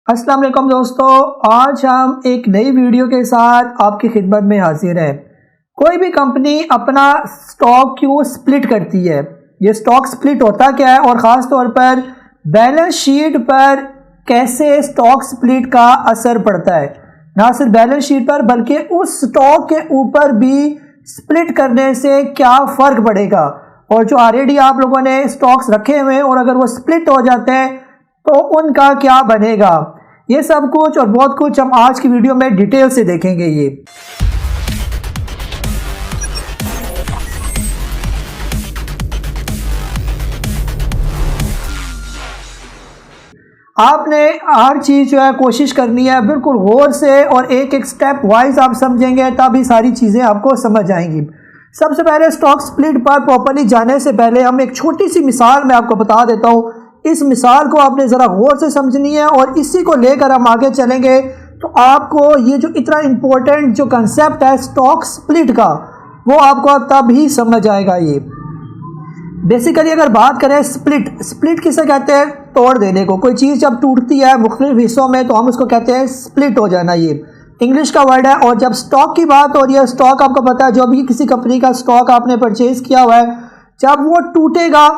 अस्सलाम वालेकुम दोस्तों, आज हम एक नई वीडियो के साथ आपकी खिदमत में हाजिर हैं। कोई भी कंपनी अपना स्टॉक क्यों स्प्लिट करती है, ये स्टॉक स्प्लिट होता क्या है और ख़ास तौर पर बैलेंस शीट पर कैसे स्टॉक स्प्लिट का असर पड़ता है। ना सिर्फ बैलेंस शीट पर बल्कि उस स्टॉक के ऊपर भी स्प्लिट करने से क्या फ़र्क पड़ेगा, और जो ऑलरेडी आप लोगों ने स्टॉक्स रखे हुए हैं और अगर वो स्प्लिट हो जाते हैं तो उनका क्या बनेगा। ये सब कुछ और बहुत कुछ हम आज की वीडियो में डिटेल से देखेंगे। ये आपने हर चीज़ जो है कोशिश करनी है बिल्कुल गौर से, और एक एक स्टेप वाइज आप समझेंगे तब ये सारी चीज़ें आपको समझ आएंगी। सबसे पहले स्टॉक स्प्लिट पर प्रॉपर्ली जाने से पहले हम एक छोटी सी मिसाल मैं आपको बता देता हूँ। इस मिसाल को आपने ज़रा गौर से समझनी है और इसी को लेकर हम आगे चलेंगे तो आपको ये जो इतना इम्पोर्टेंट जो कंसेप्ट है स्टॉक स्प्लिट का, वो आपको तब ही समझ आएगा। ये बेसिकली अगर बात करें स्प्लिट किसे कहते हैं, तोड़ देने को। कोई चीज़ जब टूटती है मुख्तलिफ हिस्सों में तो हम उसको कहते हैं स्प्लिट हो जाना। ये इंग्लिश का वर्ड है। और जब स्टॉक की बात हो रही है, स्टॉक आपको पता है जो भी किसी कंपनी का स्टॉक आपने परचेज किया हुआ है, जब वो टूटेगा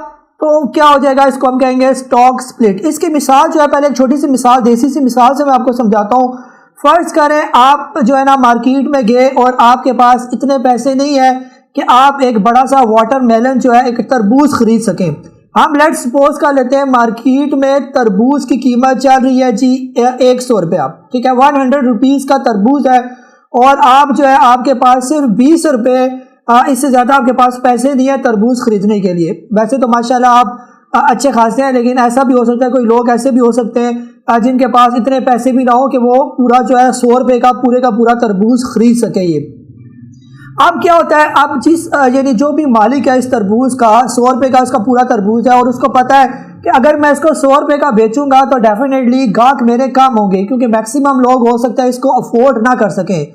तो क्या हो जाएगा, इसको हम कहेंगे स्टॉक स्प्लिट। इसकी मिसाल जो है, पहले एक छोटी सी मिसाल, देसी सी मिसाल से मैं आपको समझाता हूँ। फर्ज करें आप जो है ना मार्केट में गए और आपके पास इतने पैसे नहीं है कि आप एक बड़ा सा वाटरमेलन जो है, एक तरबूज खरीद सकें। हम लेट्स सपोज कर लेते हैं मार्केट में तरबूज की कीमत चल रही है जी 100 रुपया, ठीक है, 100 रुपीज़ का तरबूज है, और आप जो है आपके पास सिर्फ 20 रुपये, इससे ज़्यादा आपके पास पैसे नहीं है तरबूज खरीदने के लिए। वैसे तो माशाल्लाह आप अच्छे खासे हैं, लेकिन ऐसा भी हो सकता है कोई लोग ऐसे भी हो सकते हैं जिनके पास इतने पैसे भी ना हो कि वो पूरा जो है 100 रुपये का पूरा तरबूज खरीद सके। ये अब क्या होता है, अब जिस यानी जो भी मालिक है इस तरबूज का, 100 रुपये का उसका पूरा तरबूज है और उसको पता है कि अगर मैं इसको 100 रुपये का बेचूंगा तो डेफिनेटली गाहक मेरे कम होंगे, क्योंकि मैक्सिमम लोग हो सकता है इसको अफोर्ड ना कर सकें।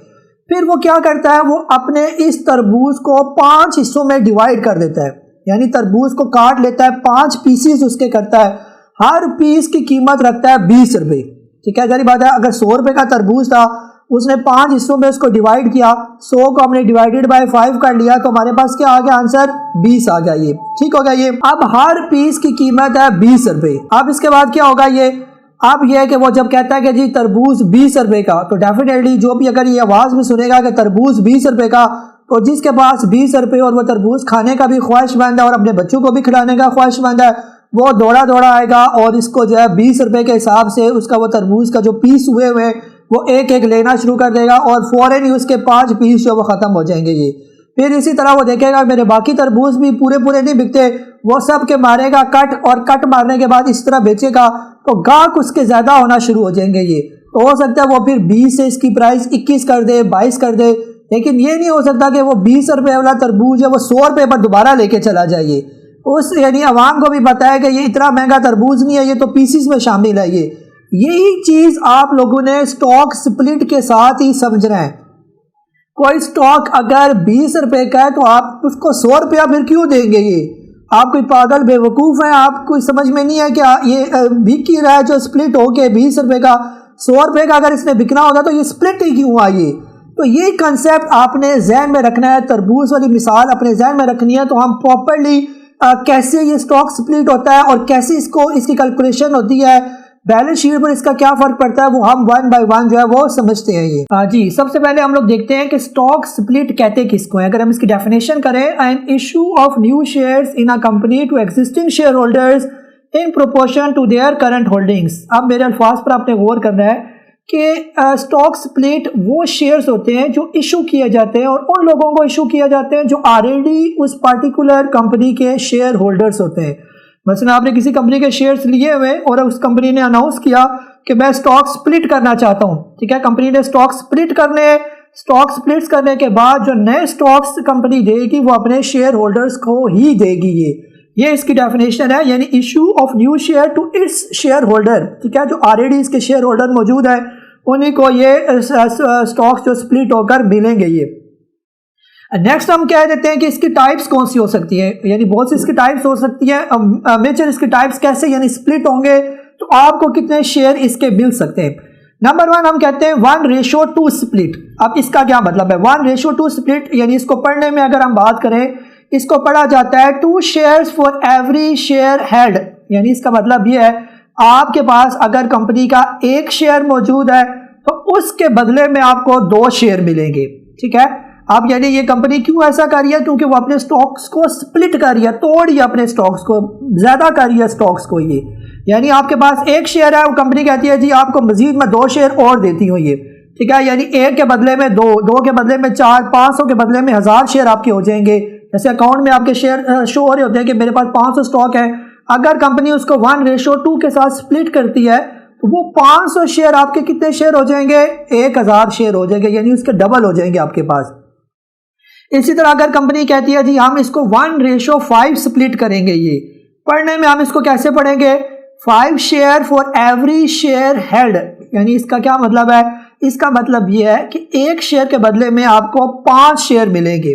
फिर वो क्या करता है, वो अपने इस तरबूज को 5 हिस्सों में डिवाइड कर देता है, यानी तरबूज को काट लेता है, 5 पीसीस उसके करता है, हर पीस की कीमत रखता है 20 रुपये, ठीक है। जारी बात है, अगर 100 रुपये का तरबूज था, उसने 5 हिस्सों में उसको डिवाइड किया, 100 को हमने डिवाइडेड बाय 5 कर लिया, तो हमारे पास क्या आ गया आंसर, 20 आ गया। ये ठीक हो गया। ये अब हर पीस की कीमत है 20 रुपये। अब इसके बाद क्या होगा, ये अब यह है कि वो जब कहता है कि जी तरबूज 20 रुपये का, तो डेफिनेटली जो भी अगर ये आवाज़ में सुनेगा कि तरबूज 20 रुपये का, तो जिसके पास 20 रुपये और वो तरबूज खाने का भी ख्वाहिशमंद है और अपने बच्चों को भी खिलाने का ख्वाहिशमंद है, वो दौड़ा दौड़ा आएगा और इसको जो है 20 रुपये के हिसाब से उसका वो तरबूज का जो पीस हुए हुए वो एक एक लेना शुरू कर देगा और फ़ौरन ही उसके 5 पीस जो वो ख़त्म हो जाएंगे। ये फिर इसी तरह वो देखेगा मेरे बाकी तरबूज भी पूरे नहीं बिकते, वो सब के मारेगा कट, और कट मारने के बाद इस तरह बेचेगा तो गाहक उसके ज़्यादा होना शुरू हो जाएंगे। ये तो हो सकता है वो फिर 20 से इसकी प्राइस 21 कर दे, 22 कर दे, लेकिन ये नहीं हो सकता कि वो 20 रुपये वाला तरबूज है वो 100 रुपये पर दोबारा लेके चला जाइए। उस यानी आवाम को भी बताया कि ये इतना महंगा तरबूज नहीं है, ये तो पीसीस में शामिल है। ये यही चीज़ आप लोगों ने स्टॉक स्प्लिट के साथ ही समझना है। कोई स्टॉक अगर 20 रुपये का है तो आप उसको 100 रुपया फिर क्यों देंगे। ये आप कोई पागल बेवकूफ़ हैं, आपको समझ में नहीं है कि ये बिक ही रहा है जो स्प्लिट हो के 20 रुपये का, 100 रुपये का अगर इसने बिकना होगा तो ये स्प्लिट ही क्यों हुआ। ये तो ये कंसेप्ट आपने जहन में रखना है, तरबूज वाली मिसाल अपने जहन में रखनी है, तो हम प्रॉपरली कैसे ये स्टॉक स्प्लिट होता है और कैसे इसकी कैलकुलेशन होती है, बैलेंस शीट पर इसका क्या फ़र्क पड़ता है, वो हम 1 बाय 1 जो है वो समझते हैं। ये जी सबसे पहले हम लोग देखते हैं कि स्टॉक स्प्लिट कहते किसको है। अगर हम इसकी डेफिनेशन करें, an issue of new shares in a company to existing share holders in proportion to their current holdings. अब मेरे अल्फाज पर आपने गौर करना है कि स्टॉक स्प्लिट वो शेयर्स होते हैं जो इशू किए जाते हैं और उन लोगों को इशू किए जाते हैं जो ऑलरेडी उस पार्टिकुलर कंपनी के शेयर होल्डर्स होते हैं। मसलन आपने किसी कंपनी के शेयर्स लिए हुए और उस कंपनी ने अनाउंस किया कि मैं स्टॉक स्प्लिट करना चाहता हूँ, ठीक है। कंपनी ने स्टॉक स्प्लिट्स करने के बाद जो नए स्टॉक्स कंपनी देगी वो अपने शेयर होल्डर्स को ही देगी। ये इसकी डेफिनेशन है, यानी issue of new share to its share holder, ठीक है। जो ऑलरेडी इसके शेयर होल्डर मौजूद है उन्हीं को ये स्टॉक्स जो स्प्लिट होकर मिलेंगे। ये नेक्स्ट हम कह देते हैं कि इसकी टाइप्स कौन सी हो सकती है, यानी बहुत सी इसकी टाइप्स हो सकती है। मेजर इसकी टाइप्स कैसे यानी स्प्लिट होंगे, तो आपको कितने शेयर इसके मिल सकते हैं। नंबर 1 हम कहते हैं 1:2 स्प्लिट। अब इसका क्या मतलब है 1:2 स्प्लिट, यानी इसको पढ़ने में अगर हम बात करें, इसको पढ़ा जाता है 2 shares for every share held. यानी इसका मतलब ये है आपके पास अगर कंपनी का 1 शेयर मौजूद है तो उसके बदले में आपको 2 शेयर मिलेंगे। ठीक है, अब यानी ये कंपनी क्यों ऐसा कर रही है, क्योंकि वो अपने स्टॉक्स को स्प्लिट कर रही है, तोड़ रही है अपने स्टॉक्स को, ज्यादा कर रही है स्टॉक्स को। ये यानी आपके पास 1 शेयर है, वो कंपनी कहती है जी आपको मजीद में 2 शेयर और देती हूँ ये। ठीक है, यानी 1 के बदले में 2, 2 के बदले में 4, 500 के बदले में 1000 शेयर आपके हो जाएंगे। जैसे अकाउंट में आपके शेयर शो हो रहे होते हैं कि मेरे पास 500 स्टॉक है, अगर कंपनी उसको 1:2 के साथ स्प्लिट करती है तो वो 500 शेयर आपके कितने शेयर हो जाएंगे, 1000 शेयर हो जाएंगे, यानी उसके डबल हो जाएंगे आपके पास। इसी तरह अगर कंपनी कहती है जी हम इसको 1:5 स्प्लिट करेंगे, ये पढ़ने में हम इसको कैसे पढ़ेंगे, 5 share for every share held. यानी इसका क्या मतलब है, इसका मतलब ये है कि 1 शेयर के बदले में आपको 5 शेयर मिलेंगे।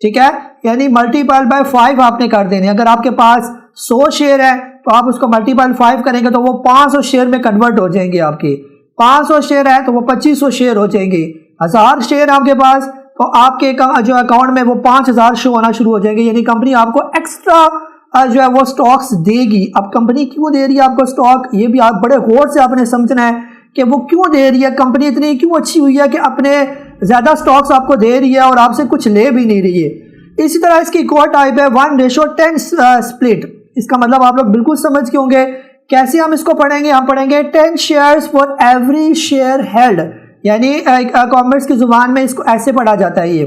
ठीक है, यानी मल्टीपल बाय 5 आपने कर देने। अगर आपके पास 100 शेयर है तो आप उसको मल्टीपल 5 करेंगे तो वो 500 शेयर में कन्वर्ट हो जाएंगे आपके। 500 शेयर है तो वो 2500 शेयर हो जाएंगे। 1000 शेयर आपके पास तो आपके जो अकाउंट में वो 5000 शो होना शुरू हो जाएंगे। यानी कंपनी आपको एक्स्ट्रा जो है वो स्टॉक्स देगी। अब कंपनी क्यों दे रही है आपको स्टॉक, ये भी आप बड़े गौर से आपने समझना है कि वो क्यों दे रही है, कंपनी इतनी क्यों अच्छी हुई है कि अपने ज्यादा स्टॉक्स आपको दे रही है और आपसे कुछ ले भी नहीं रही है। इसी तरह इसकी एक और टाइप है 1:10 स्प्लिट। इसका मतलब आप लोग बिल्कुल समझ के होंगे। कैसे हम इसको पढ़ेंगे, हम पढ़ेंगे 10 shares for every share held. यानी कॉमर्स की जुबान में इसको ऐसे पढ़ा जाता है ये।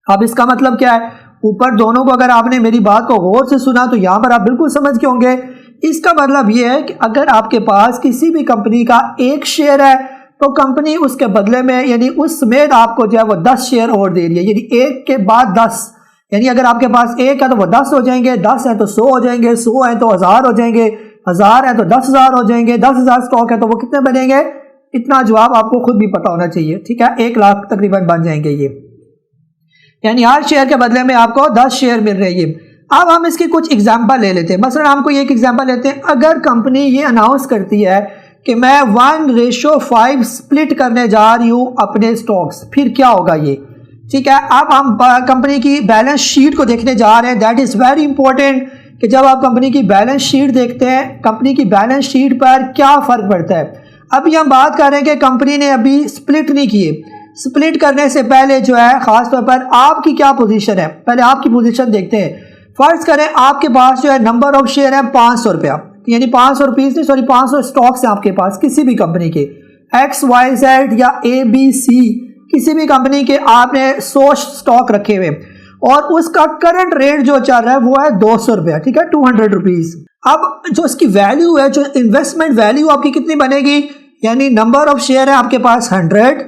अब इसका मतलब क्या है, ऊपर दोनों को अगर आपने मेरी बात को गौर से सुना तो यहाँ पर आप बिल्कुल समझ के होंगे। इसका मतलब ये है कि अगर आपके पास किसी भी कंपनी का 1 शेयर है तो कंपनी उसके बदले में यानी उस समेत आपको जो है वो 10 शेयर और दे रही है। यानी 1 के बाद 10, यानी अगर आपके पास 1 है तो वो 10 हो जाएंगे, 10 है तो 100 हो जाएंगे, 100 है तो 1000 हो जाएंगे, 1000 है तो 10,000 हो जाएंगे, 10,000 स्टॉक है तो वो कितने बनेंगे, इतना जवाब आपको खुद भी पता होना चाहिए। ठीक है, 1 लाख तकरीबन बन जाएंगे ये। यानी हर शेयर के बदले में आपको 10 शेयर मिल रहे हैं। अब हम इसकी कुछ एग्जांपल ले लेते हैं। मसलन हमको एक एग्जांपल लेते हैं, अगर कंपनी ये अनाउंस करती है कि मैं 1:5 स्प्लिट करने जा रही हूँ अपने स्टॉक्स, फिर क्या होगा ये। ठीक है, अब हम कंपनी की बैलेंस शीट को देखने जा रहे हैं। दैट इज़ वेरी इंपॉर्टेंट कि जब आप कंपनी की बैलेंस शीट देखते हैं, कंपनी की बैलेंस शीट पर क्या फ़र्क पड़ता है। अभी हम बात कर रहे हैं कि कंपनी ने अभी स्प्लिट नहीं किए। स्प्लिट करने से पहले जो है ख़ास तौर पर आपकी क्या पोजीशन है, पहले आपकी पोजीशन देखते हैं। फ़र्ज़ करें आपके पास जो है नंबर ऑफ शेयर है 500 रुपया, यानी 500 रुपीज़ नहीं सॉरी 500 स्टॉक्स हैं आपके पास किसी भी कंपनी के, XYZ या ABC किसी भी कंपनी के आपने 100 स्टॉक रखे हुए और उसका करंट रेट जो चल रहा है वो है 200 रुपया। ठीक है, 200 रुपीज़। अब जो इसकी वैल्यू है, जो इन्वेस्टमेंट वैल्यू आपकी कितनी बनेगी, यानी नंबर ऑफ शेयर है आपके पास 100,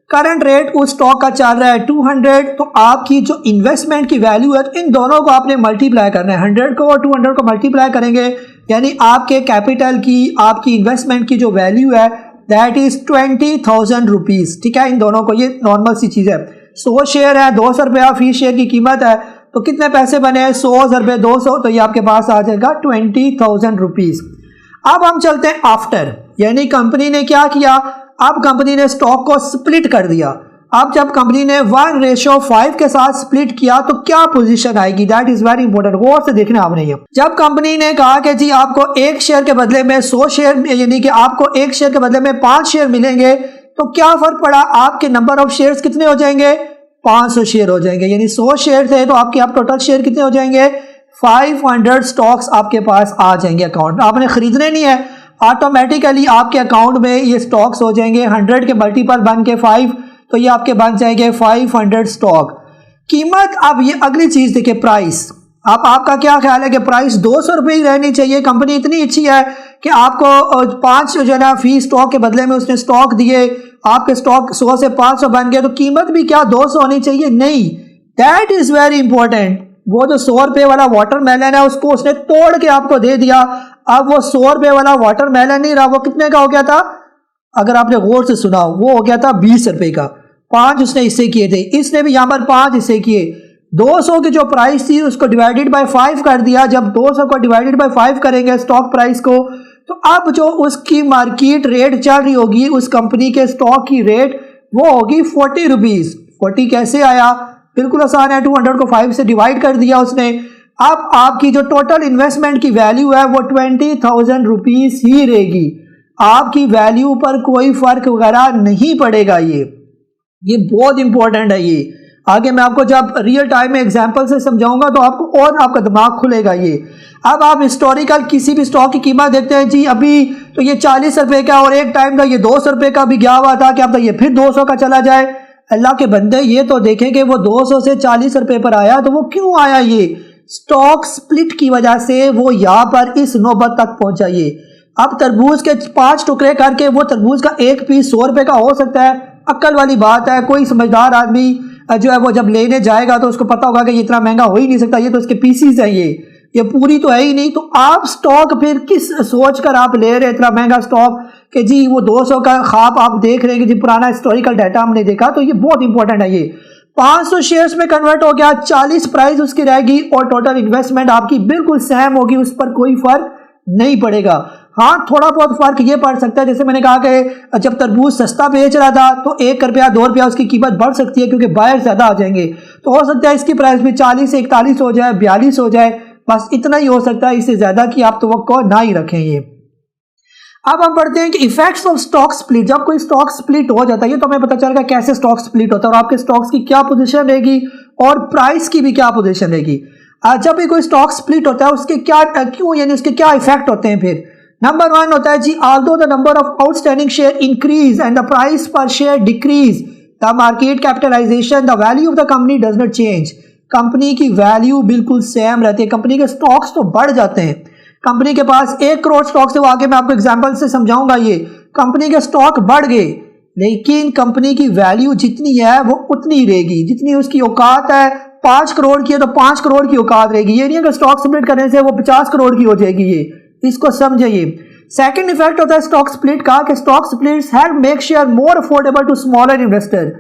करंट रेट उस स्टॉक का चल रहा है 200, तो आपकी जो इन्वेस्टमेंट की वैल्यू है इन दोनों को आपने मल्टीप्लाई करना है। 100 को और 200 को मल्टीप्लाई करेंगे यानी आपके कैपिटल की, आपकी इन्वेस्टमेंट की जो वैल्यू है दैट इज 20,000 रुपीज़। ठीक है, इन दोनों को, ये नॉर्मल सी चीज़ है। 100 शेयर है, 200 रुपया फी शेयर की कीमत है, तो कितने पैसे बने, 100 रुपये 200, तो ये आपके पास आ जाएगा 20,000 रुपीज़। अब हम चलते हैं आफ्टर, यानी कंपनी ने क्या किया, अब कंपनी ने स्टॉक को स्प्लिट कर दिया। अब जब कंपनी ने 1:5 के साथ स्प्लिट किया तो क्या पोजीशन आएगी, दैट इज वेरी इंपॉर्टेंट, गौर से देखना आपने। ये जब कंपनी ने कहा कि जी आपको 1 शेयर के बदले में 100 शेयर, यानी कि आपको 1 शेयर के बदले में 5 शेयर मिलेंगे, तो क्या फर्क पड़ा, आपके नंबर ऑफ शेयर्स कितने हो जाएंगे, 500 शेयर हो जाएंगे। यानी 100 शेयर थे तो आपके आप टोटल शेयर कितने हो जाएंगे, 500 स्टॉक्स आपके पास आ जाएंगे अकाउंट में। आपने खरीदने नहीं है, ऑटोमेटिकली आपके अकाउंट में ये स्टॉक्स हो जाएंगे। 100 के मल्टीपल बन के 5, तो ये आपके बन जाएंगे 500 स्टॉक। कीमत, अब ये अगली चीज़ देखिए, प्राइस। अब आपका क्या ख्याल है कि प्राइस 200 रुपये ही रहनी चाहिए। कंपनी इतनी अच्छी है कि आपको 5 जो है ना फी स्टॉक के बदले में उसने स्टॉक दिए, आपके स्टॉक 100 से 500 बन गए, तो कीमत भी क्या 200 होनी चाहिए, नहीं। That is very important. वो जो 100 रुपये वाला वाटरमेलन है उसको उसने तोड़ के आपको दे दिया। अब वो 100 रुपये वाला वाटरमेलन नहीं रहा, वो कितने का हो गया था, अगर आपने गौर से सुना, वो हो गया था 20 रुपये का। 5 उसने हिस्से किए थे, इसने भी यहाँ पर 5 हिस्से किए। 200 की जो प्राइस थी उसको डिवाइडेड बाय 5 कर दिया। जब 200 को डिवाइडेड बाय 5 करेंगे स्टॉक प्राइस को, तो अब जो उसकी मार्केट रेट चल रही होगी उस कंपनी के स्टॉक की रेट वो होगी 40 रुपीज़। 40 कैसे आया, बिल्कुल आसान है, 200 को 5 से डिवाइड कर दिया उसने। अब आपकी जो टोटल इन्वेस्टमेंट की वैल्यू है वो 20,000 रुपीज़ ही रहेगी, आपकी वैल्यू पर कोई फर्क वगैरह नहीं पड़ेगा। ये बहुत इंपॉर्टेंट है। ये आगे मैं आपको जब रियल टाइम में एग्जांपल से समझाऊंगा तो आपको और आपका दिमाग खुलेगा। ये अब आप हिस्टोरिकल किसी भी स्टॉक की कीमत देखते हैं जी, अभी तो ये 40 रुपए का और एक टाइम था ये 200 रुपए का भी गया हुआ था, क्या पता ये फिर 200 का चला जाए। अल्लाह के बंदे ये तो देखें कि वो 200 से 40 रुपए पर आया, तो वो क्यों आया? ये स्टॉक स्प्लिट की वजह से वो यहाँ पर इस नौबत तक पहुंचा। ये अब तरबूज के 5 टुकड़े करके वो तरबूज का एक पीस 100 रुपए का हो सकता है, अक्ल वाली बात है। कोई समझदार आदमी जो है वो जब लेने जाएगा तो उसको पता होगा कि ये इतना महंगा हो ही नहीं सकता, ये तो इसके पीसीज हैं, ये पूरी तो है ही नहीं। तो आप स्टॉक फिर किस सोच कर आप ले रहे हैं इतना महंगा स्टॉक कि जी वो 200 का ख्वाब आप देख रहे हैं कि जी पुराना हिस्टोरिकल डाटा हमने देखा। तो ये बहुत इंपॉर्टेंट है। ये 500 शेयर्स में कन्वर्ट हो गया, 40 प्राइस उसकी रहेगी और टोटल इन्वेस्टमेंट आपकी बिल्कुल सेम होगी, उस पर कोई फर्क नहीं पड़ेगा। हाँ, थोड़ा बहुत फर्क ये पड़ सकता है, जैसे मैंने कहा कि जब तरबूज सस्ता बेच रहा था तो 1 रुपया 2 रुपया उसकी कीमत बढ़ सकती है क्योंकि बायर ज्यादा आ जाएंगे, तो हो सकता है इसकी प्राइस भी 40 से 41 हो जाए, 42 हो जाए, बस इतना ही हो सकता है, इससे ज्यादा की आप तवक्को ना ही रखें। ये अब हम पढ़ते हैं कि इफेक्ट्स ऑफ स्टॉक स्प्लिट। जब कोई स्टॉक स्प्लिट हो जाता है तो हमें पता चलेगा कैसे स्टॉक स्प्लिट होता है और आपके स्टॉक्स की क्या पोजीशन रहेगी और प्राइस की भी क्या पोजीशन रहेगी। जब भी कोई स्टॉक स्प्लिट होता है उसके क्या क्यों यानी उसके क्या इफेक्ट होते हैं। फिर नंबर 1 होता है जी, although the number of outstanding share increase and the price पर share decrease the market capitalization the value of the company does not change. Company की वैल्यू बिल्कुल सेम रहती है, कंपनी के स्टॉक्स तो बढ़ जाते हैं। कंपनी के पास 1 करोड़ स्टॉक्स है, वो आगे मैं आपको एग्जांपल से समझाऊंगा। ये कंपनी के स्टॉक बढ़ गए लेकिन कंपनी की वैल्यू जितनी है वो उतनी रहेगी, जितनी उसकी औकात है। 5 करोड़ की है तो 5 करोड़ की औकात रहेगी। ये नहीं है कि स्टॉक स्प्लिट करने से वो 50 करोड़ की हो जाएगी। ये इसको समझिए। सेकंड इफेक्ट होता है स्टॉक स्प्लिट का कि stock splits help make share more affordable to smaller investor.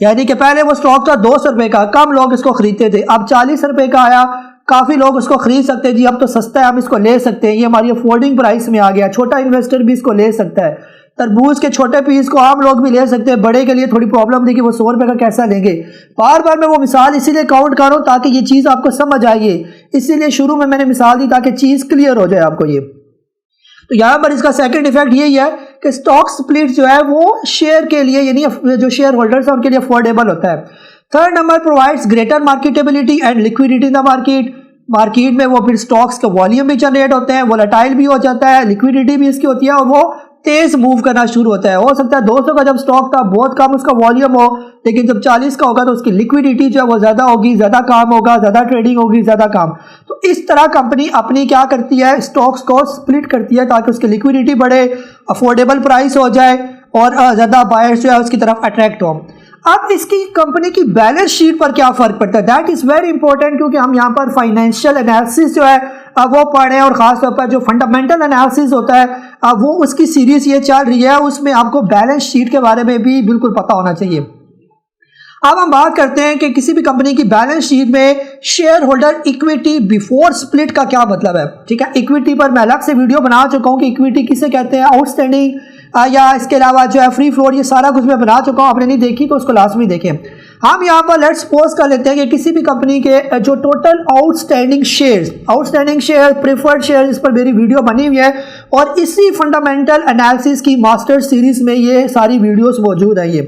यानी कि पहले वो स्टॉक था 200 रुपए का, कम लोग इसको खरीदते थे, अब 40 रुपए का आया, काफी लोग उसको खरीद सकते हैं जी, अब तो सस्ता है, हम इसको ले सकते हैं, ये हमारी अफोर्डिंग प्राइस में आ गया। छोटा इन्वेस्टर भी इसको ले सकता है। तरबूज के छोटे पीस को आम लोग भी ले सकते हैं, बड़े के लिए थोड़ी प्रॉब्लम थी कि वो 100 रुपए का कैसा लेंगे। बार बार मैं वो मिसाल इसीलिए काउंट कर रहा हूं ताकि ये चीज आपको समझ आइए, इसीलिए शुरू में मैंने मिसाल दी ताकि चीज क्लियर हो जाए आपको। ये तो यहाँ पर इसका सेकंड इफेक्ट यही है कि स्टॉक स्प्लिट जो है वो शेयर के लिए यानी जो शेयर होल्डर्स हैं उनके लिए अफोर्डेबल होता है। Third number, provides greater marketability and liquidity in the market. Market में वो फिर स्टॉक्स का वॉल्यूम भी जनरेट होते हैं, वोलेटाइल भी हो जाता है, लिक्विडिटी भी इसकी होती है और वो तेज मूव करना शुरू होता है। हो सकता है 200 का जब स्टॉक था बहुत कम उसका वॉल्यूम हो, लेकिन जब 40 का होगा तो उसकी लिक्विडिटी जो है वो ज्यादा होगी, ज्यादा काम होगा, ज्यादा ट्रेडिंग होगी, ज्यादा काम। तो इस तरह कंपनी अपनी क्या करती है, स्टॉक्स को स्प्लिट करती है ताकि उसकी लिक्विडिटी बढ़े, अफोर्डेबल प्राइस हो जाए और ज्यादा बायर्स जो है उसकी तरफ अट्रैक्ट हो। अब इसकी कंपनी की बैलेंस शीट पर क्या फर्क पड़ता है, दैट इज वेरी इंपॉर्टेंट, क्योंकि हम यहाँ पर फाइनेंशियल एनालिसिस जो है वो पढ़े और खासतौर पर जो फंडामेंटल एनालिसिस होता है वो उसकी सीरीज ये चल रही है, उसमें आपको बैलेंस शीट के बारे में भी बिल्कुल पता होना चाहिए। अब हम बात करते हैं कि किसी भी कंपनी की बैलेंस शीट में share holder equity before split का क्या मतलब है। ठीक है, इक्विटी पर मैं अलग से वीडियो बना चुका हूँ कि इक्विटी किसे कहते हैं, आउटस्टैंडिंग या इसके अलावा जो है फ्री फ्लोट, ये सारा कुछ मैं बना चुका हूँ, आपने नहीं देखी तो उसको लाजमी देखें। हम यहाँ पर लेट्स सपोज कर लेते हैं कि किसी भी कंपनी के जो total outstanding share preferred share, इस पर मेरी वीडियो बनी हुई है और इसी फंडामेंटल एनालिसिस की मास्टर सीरीज में ये सारी वीडियोस मौजूद है। ये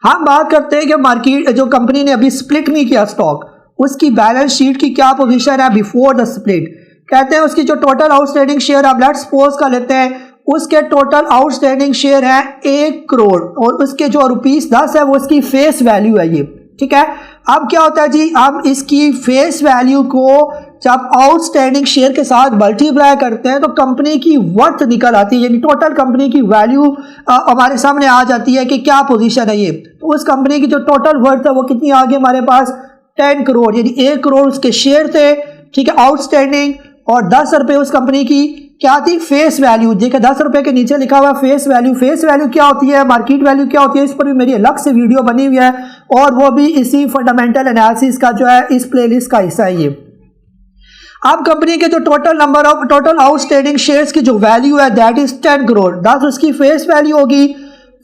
हम बात करते हैं कि मार्केट जो कंपनी ने अभी स्प्लिट नहीं किया स्टॉक, उसकी बैलेंस शीट की क्या पोजीशन है बिफोर द स्प्लिट। कहते हैं उसकी जो टोटल आउटस्टैंडिंग शेयर, आप लेट्स सपोज कर लेते हैं उसके टोटल आउटस्टैंडिंग शेयर है 1 करोड़ और उसके जो ₹10 है वो उसकी फेस वैल्यू है। ये ठीक है, अब क्या होता है जी, हम इसकी फेस वैल्यू को जब आउटस्टैंडिंग शेयर के साथ मल्टीप्लाई करते हैं तो कंपनी की वर्थ निकल आती है, यानी टोटल कंपनी की वैल्यू हमारे सामने आ जाती है कि क्या पोजीशन है। ये तो उस कंपनी की जो टोटल वर्थ है वो कितनी आ गई हमारे पास, 10 करोड़, यानी 1 करोड़ उसके शेयर थे, ठीक है, आउटस्टैंडिंग, और 10 रुपये उस कंपनी की क्या थी, फेस वैल्यू। देखिए 10 रुपये के नीचे लिखा हुआ फेस वैल्यू। फेस वैल्यू क्या होती है, मार्केट वैल्यू क्या होती है, इस पर भी मेरी अलग से वीडियो बनी हुई है और वो भी इसी फंडामेंटल एनालिसिस का जो है इस प्लेलिस्ट का हिस्सा है। ये अब कंपनी के जो टोटल आउटस्टैंडिंग शेयर्स की जो वैल्यू है दैट इज 10 करोड़, दस उसकी फेस वैल्यू होगी।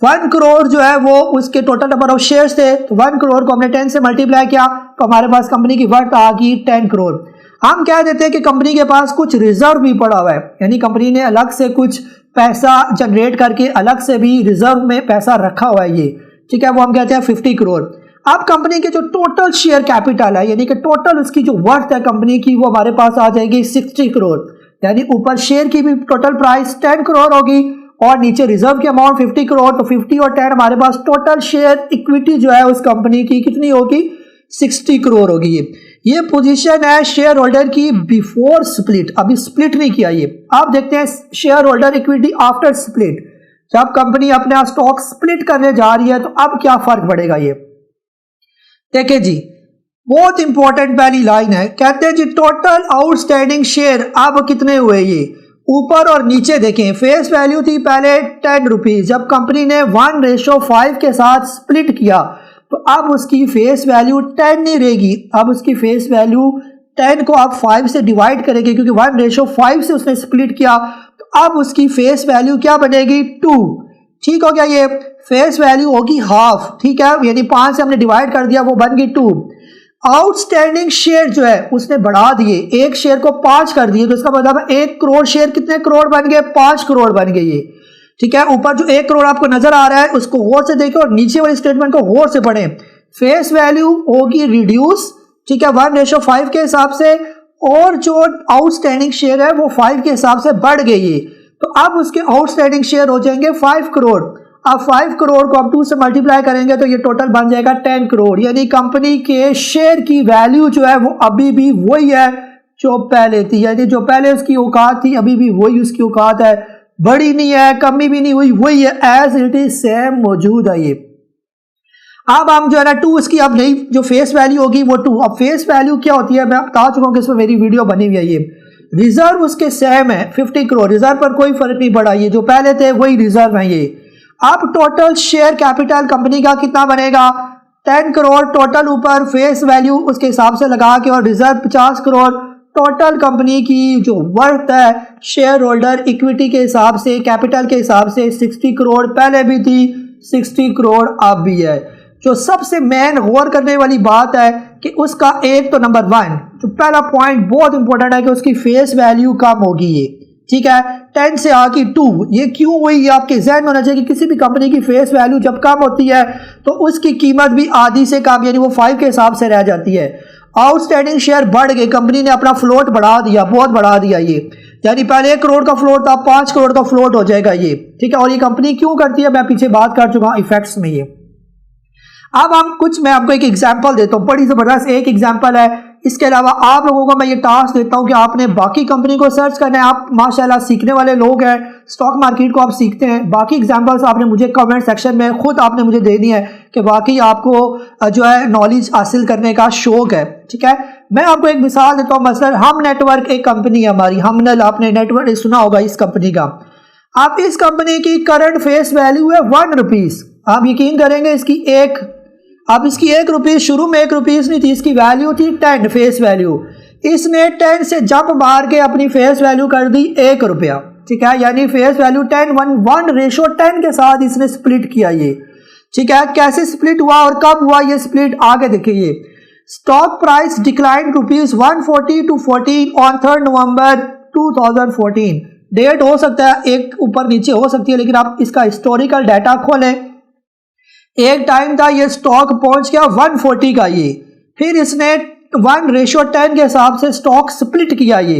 1 करोड़ जो है वो उसके टोटल नंबर ऑफ शेयर्स थे, तो 1 करोड़ को हमने 10 से मल्टीप्लाई किया तो हमारे पास कंपनी की वर्थ आ गई 10 करोड़। हम कह देते हैं कि कंपनी के पास कुछ रिजर्व भी पड़ा हुआ है, यानी कंपनी ने अलग से कुछ पैसा जनरेट करके अलग से भी रिजर्व में पैसा रखा हुआ है ये, ठीक है, वो हम कहते हैं 50 करोड़। अब कंपनी के जो टोटल शेयर कैपिटल है यानी कि टोटल उसकी जो वर्थ है कंपनी की वो हमारे पास आ जाएगी 60 करोड़, यानी ऊपर शेयर की भी टोटल प्राइस 10 करोड़ होगी और नीचे रिजर्व की अमाउंट 50 करोड़, तो 50 और 10 हमारे पास टोटल शेयर इक्विटी जो है उस कंपनी की कितनी होगी, 60 करोड़ होगी। ये पोजीशन है शेयर होल्डर की बिफोर स्प्लिट, अभी स्प्लिट नहीं किया ये। आप देखते हैं share holder equity after split, जब कंपनी अपना स्टॉक स्प्लिट करने जा रही है तो अब क्या फर्क पड़ेगा। ये देखिए जी, बहुत इंपॉर्टेंट पहली लाइन है, कहते हैं जी टोटल आउटस्टैंडिंग शेयर अब कितने हुए, ये ऊपर और नीचे देखें। फेस वैल्यू थी पहले 10 रुपीज, जब कंपनी ने 1:5 के साथ स्प्लिट किया तो अब उसकी फेस वैल्यू 10 नहीं रहेगी, अब उसकी फेस वैल्यू 10 को आप 5 से डिवाइड करेंगे क्योंकि 1:5 से उसने स्प्लिट किया, तो अब उसकी फेस वैल्यू क्या बनेगी, 2। ठीक हो गया, ये फेस वैल्यू होगी हाफ, ठीक है, यानी 5 से हमने डिवाइड कर दिया, वो बन गई 2। आउटस्टैंडिंग शेयर जो है उसने बढ़ा दिए, एक शेयर को 5 कर दिए, तो इसका मतलब है 1 करोड़ शेयर कितने करोड़ बन गए, 5 करोड़ बन गए ये, ठीक है। ऊपर जो 1 करोड़ आपको नजर आ रहा है उसको गौर से देखो और नीचे वाली स्टेटमेंट को गौर से पढ़ें। फेस वैल्यू होगी रिड्यूस, ठीक है, 1:5 के हिसाब से, और जो आउटस्टैंडिंग शेयर है वो 5 के हिसाब से बढ़ गई है, तो अब उसके आउटस्टैंडिंग शेयर हो जाएंगे 5 करोड़। अब 5 करोड़ को हम 2 से मल्टीप्लाई करेंगे तो ये टोटल बन जाएगा 10 करोड़, यानी कंपनी के शेयर की वैल्यू जो है वो अभी भी वही है जो पहले थी, यानी जो पहले उसकी औकात थी अभी भी वही उसकी औकात है, बड़ी नहीं है, कमी भी नहीं हुई, वही है, एज इट इज सेम मौजूद है ये। अब हम जो है ना 2 इसकी अब नई जो फेस वैल्यू होगी वो 2। अब फेस वैल्यू क्या होती है मैं बता चुका हूँ कि इसमें मेरी वीडियो बनी हुई है। ये रिजर्व उसके सेम है 50 करोड़, रिजर्व पर कोई फर्क नहीं पड़ा, ये जो पहले थे वही रिजर्व है ये। अब टोटल शेयर कैपिटल कंपनी का कितना बनेगा, 10 करोड़ टोटल, ऊपर फेस वैल्यू उसके हिसाब से लगा के और रिजर्व 50 करोड़, टोटल कंपनी की जो वर्थ है शेयर होल्डर इक्विटी के हिसाब से, कैपिटल के हिसाब से 60 करोड़ पहले भी थी, 60 करोड़ अब भी है। जो सबसे मेन गौर करने वाली बात है कि उसका एक तो नंबर 1 जो पहला पॉइंट बहुत इंपॉर्टेंट है कि उसकी फेस वैल्यू कम होगी ये, ठीक है, 10 से आके 2। ये क्यों हुई, ये आपके जहन में होना चाहिए कि किसी भी कंपनी की फेस वैल्यू जब कम होती है तो उसकी कीमत भी आधी से कम यानी वो 5 के हिसाब से रह जाती है। आउटस्टैंडिंग शेयर बढ़ गए, कंपनी ने अपना फ्लोट बढ़ा दिया, बहुत बढ़ा दिया ये, यानी पहले 1 करोड़ का फ्लोट था 5 करोड़ का फ्लोट हो जाएगा ये, ठीक है। और ये कंपनी क्यों करती है मैं पीछे बात कर चुका हूँ इफेक्ट्स में ये। अब हम मैं आपको एक एग्जांपल देता हूँ, बड़ी जबरदस्त एक एग्जांपल है। इसके अलावा आप लोगों को मैं ये टास्क देता हूँ कि आपने बाकी कंपनी को सर्च करना है। आप माशाल्लाह सीखने वाले लोग हैं, स्टॉक मार्केट को आप सीखते हैं, बाकी एग्जांपल्स आपने मुझे कमेंट सेक्शन में खुद आपने मुझे देनी है कि बाकी आपको जो है नॉलेज हासिल करने का शौक है, ठीक है। मैं आपको एक मिसाल देता हूँ, मसलन हम नेटवर्क एक कंपनी है हमारी, हमनल, आपने नेटवर्क सुना होगा इस कंपनी का। आप इस कंपनी की करंट फेस वैल्यू है 1 रुपीज, आप यकीन करेंगे इसकी अब इसकी 1 रुपीज, शुरू में 1 रुपीज नहीं थी, इसकी वैल्यू थी 10 फेस वैल्यू। इसने 10 से जंप मार के अपनी फेस वैल्यू कर दी 1 रुपया, ठीक है, यानी फेस वैल्यू 1:10 के साथ इसने स्प्लिट किया ये, ठीक है। कैसे स्प्लिट हुआ और कब हुआ ये स्प्लिट आगे देखिए। ये stock price decline ₹140 to 14 on 3 November 2014। Date हो सकता है एक ऊपर नीचे हो सकती है, लेकिन आप इसका हिस्टोरिकल डाटा खोलें, एक टाइम था ये स्टॉक पहुंच गया 140 का ये, फिर इसने 1:10 के हिसाब से स्टॉक स्प्लिट किया ये,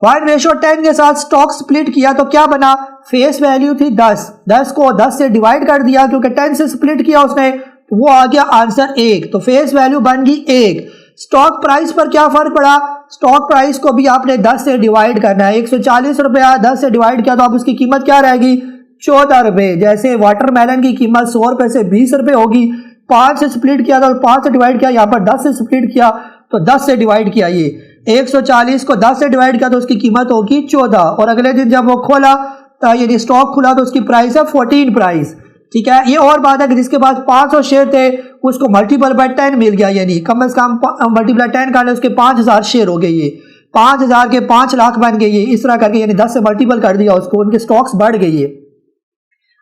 1:10 के साथ स्टॉक स्प्लिट किया तो क्या बना, फेस वैल्यू थी 10 को 10 से डिवाइड कर दिया क्योंकि 10 से स्प्लिट किया उसने, तो वो आ गया आंसर 1, तो फेस वैल्यू बन गई 1। स्टॉक प्राइस पर क्या फर्क पड़ा, स्टॉक प्राइस को भी आपने 10 से डिवाइड करना है, 140 रुपया 10 से डिवाइड किया तो अब उसकी कीमत क्या रहेगी, 14 रुपये। जैसे वाटरमेलन की कीमत 100 रुपये से 20 रुपये होगी, 5 से स्प्लिट किया तो 5 से डिवाइड किया, यहाँ पर 10 से स्प्लिट किया तो 10 से डिवाइड किया, ये 140 को 10 से डिवाइड किया तो उसकी कीमत होगी 14। और अगले दिन जब वो खोला तो ये स्टॉक खुला तो उसकी प्राइस है 14 प्राइस, ठीक है। ये और बात है कि जिसके पास 500 शेयर थे उसको मल्टीपल बाय 10 मिल गया, यानी कम से कम मल्टीप्लाई 10 करने उसके 5000 शेयर हो गए, ये 5,000 के 5 लाख बन गए, ये इस तरह करके यानी 10 से मल्टीपल कर दिया उसको, उनके स्टॉक्स बढ़ गई है।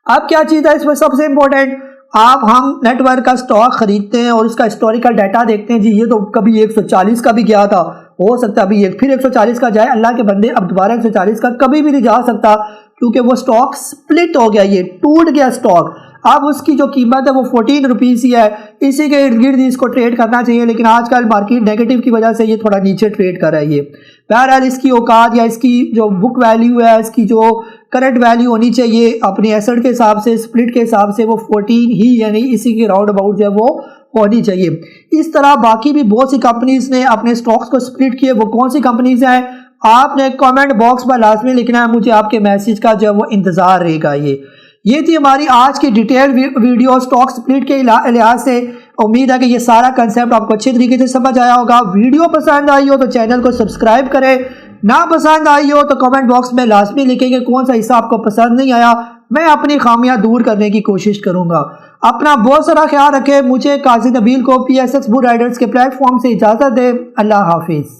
अब क्या चीज़ है इसमें सबसे इंपॉर्टेंट, आप हम नेटवर्क का स्टॉक खरीदते हैं और उसका हिस्टोरिकल डाटा देखते हैं, जी ये तो कभी 140 का भी गया था, हो सकता है अभी फिर 140 का जाए, अल्लाह के बंदे अब दोबारा 140 का कभी भी नहीं जा सकता, क्योंकि वो स्टॉक स्प्लिट हो गया, ये टूट गया स्टॉक। अब उसकी जो कीमत है वो 14 रुपीज़ ही है, इसी के इर्द गिर्द इसको ट्रेड करना चाहिए, लेकिन आजकल मार्केट नेगेटिव की वजह से ये थोड़ा नीचे ट्रेड कर रही है। बहरहाल इसकी औकात या इसकी जो बुक वैल्यू है, इसकी जो करंट वैल्यू होनी चाहिए अपने एसेट के हिसाब से, स्प्लिट के हिसाब से, वो 14 ही यानी इसी के राउंड अबाउट जो है वो होनी चाहिए। इस तरह बाकी भी बहुत सी कंपनीज ने अपने स्टॉक्स को स्प्लिट किए, वो कौन सी कंपनीज हैं आपने कमेंट बॉक्स में लाजमी लिखना है, मुझे आपके मैसेज का जो है वो इंतज़ार रहेगा। ये थी हमारी आज की डिटेल वीडियो स्टॉक स्प्लिट के लिहाज से। उम्मीद है कि ये सारा कंसेप्ट आपको अच्छे तरीके से समझ आया होगा। वीडियो पसंद आई हो तो चैनल को सब्सक्राइब करें, ना पसंद आई हो तो कमेंट बॉक्स में लाजमी लिखेंगे कौन सा हिस्सा आपको पसंद नहीं आया, मैं अपनी खामियां दूर करने की कोशिश करूंगा। अपना बहुत सारा ख्याल रखें। मुझे काजी नबील को PSX बुल राइडर्स के प्लेटफॉर्म से इजाज़त दें। अल्लाह हाफिज़।